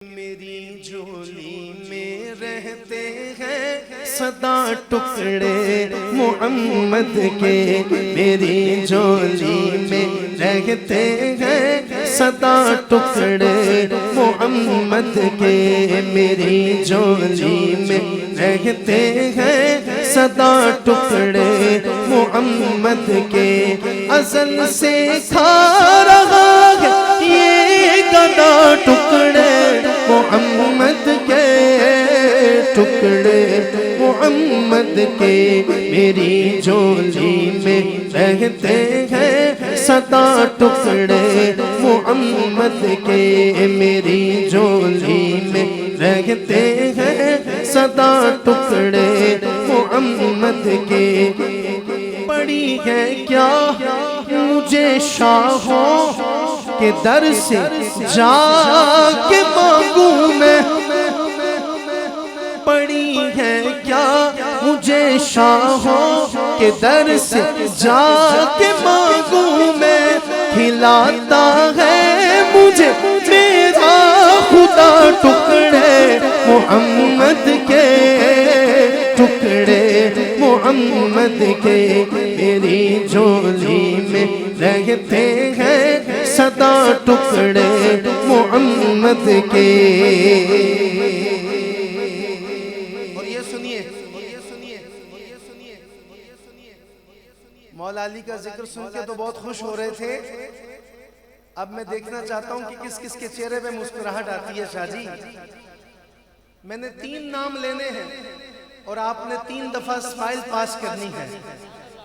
میری جھولی میں رہتے ہیں سدا ٹکڑے محمد کے، میری جھولی میں رہتے ہیں سدا ٹکڑے محمد کے، میری جھولی میں رہتے ہیں سدا ٹکڑے محمد کے، ازل سے کھا رہا ہے یہ گدا ٹکڑے محمد کے، ٹکڑے محمد کے، میری جھولی میں رہتے ہیں سدا ٹکڑے محمد کے، میری جھولی میں رہتے ہیں سدا ٹکڑے محمد کے۔ پڑی ہے کیا مجھے شاہوں کہ در سے جا کے مانگوں میں، پڑی ہے کیا مجھے شاہوں کے در سے جا کے مانگوں میں، کھلاتا ہے مجھے میرا خدا ٹکڑے محمد کے، ٹکڑے محمد کے، میری جھولی میں رہتے ہیں سدا ٹکڑے محمد کے۔ اور یہ سنیے مولا علی کا ذکر سن کے تو بہت خوش ہو رہے تھے، اب میں دیکھنا چاہتا ہوں کہ کس کس کے چہرے پہ مسکراہٹ آتی ہے۔ شاہ جی میں نے 3 نام لینے ہیں اور آپ نے 3 دفعہ اسمائل پاس کرنی ہے،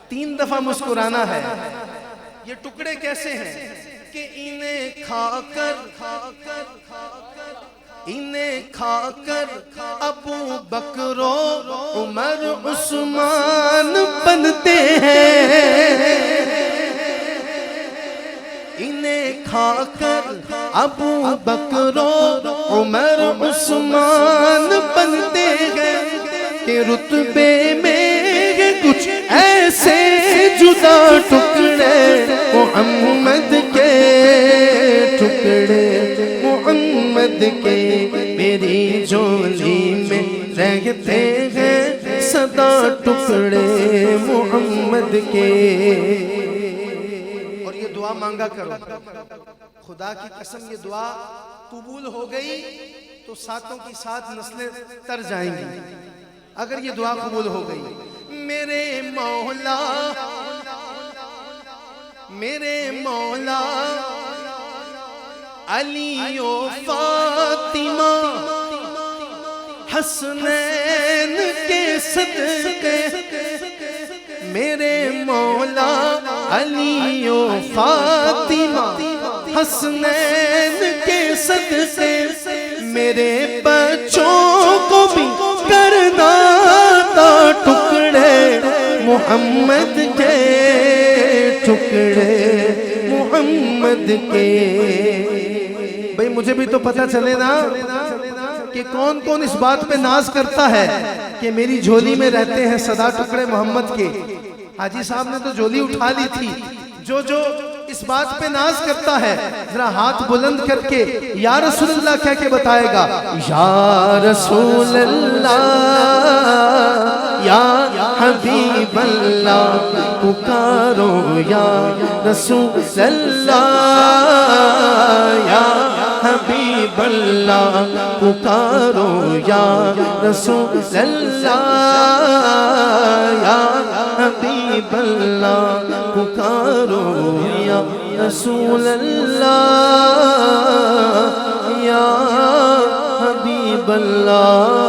3 دفعہ مسکرانا ہے۔ یہ ٹکڑے کیسے ہیں کہ انہیں کھا کر ابو بکر و عمر عثمان بنتے ہیں، انہیں کھا کر ابو بکر و عمر عثمان بنتے ہیں کہ رتبے میں کچھ ایسے جدا ٹکڑے محمد کے، ٹکڑے محمد کے، میری جھولی میں رہتے ہیں سدا ٹکڑے محمد کے۔ اور یہ دعا مانگا کرو، خدا کی قسم یہ دعا قبول ہو گئی تو ساتوں کی ساتھ نسلیں تر جائیں گی اگر یہ دعا قبول ہو گئی۔ میرے مولا علی و فاطمہ حسنین کے صدقے، میرے مولا علی و فاطمہ حسنین کے صدقے، میرے بچوں کو بھی کرنا تھا ٹکڑے محمد کے، ٹکڑے محمد کے۔ بھئی مجھے بھی تو پتہ چلے نا کہ کون کون اس بات پہ ناز کرتا ہے کہ میری جھولی میں رہتے ہیں سدا ٹکڑے محمد کے۔ حاجی صاحب نے تو جھولی اٹھا لی تھی، جو اس بات پہ ناز کرتا ہے ذرا ہاتھ بلند کر کے یا رسول اللہ کہہ کے بتائے گا، یا رسول اللہ یا حبیب اللہ پکارو، یا رسول اللہ یا حبیب اللہ پکارو، یا رسول اللہ یا حبیب اللہ پکارو، یا رسول اللہ یا حبیب اللہ۔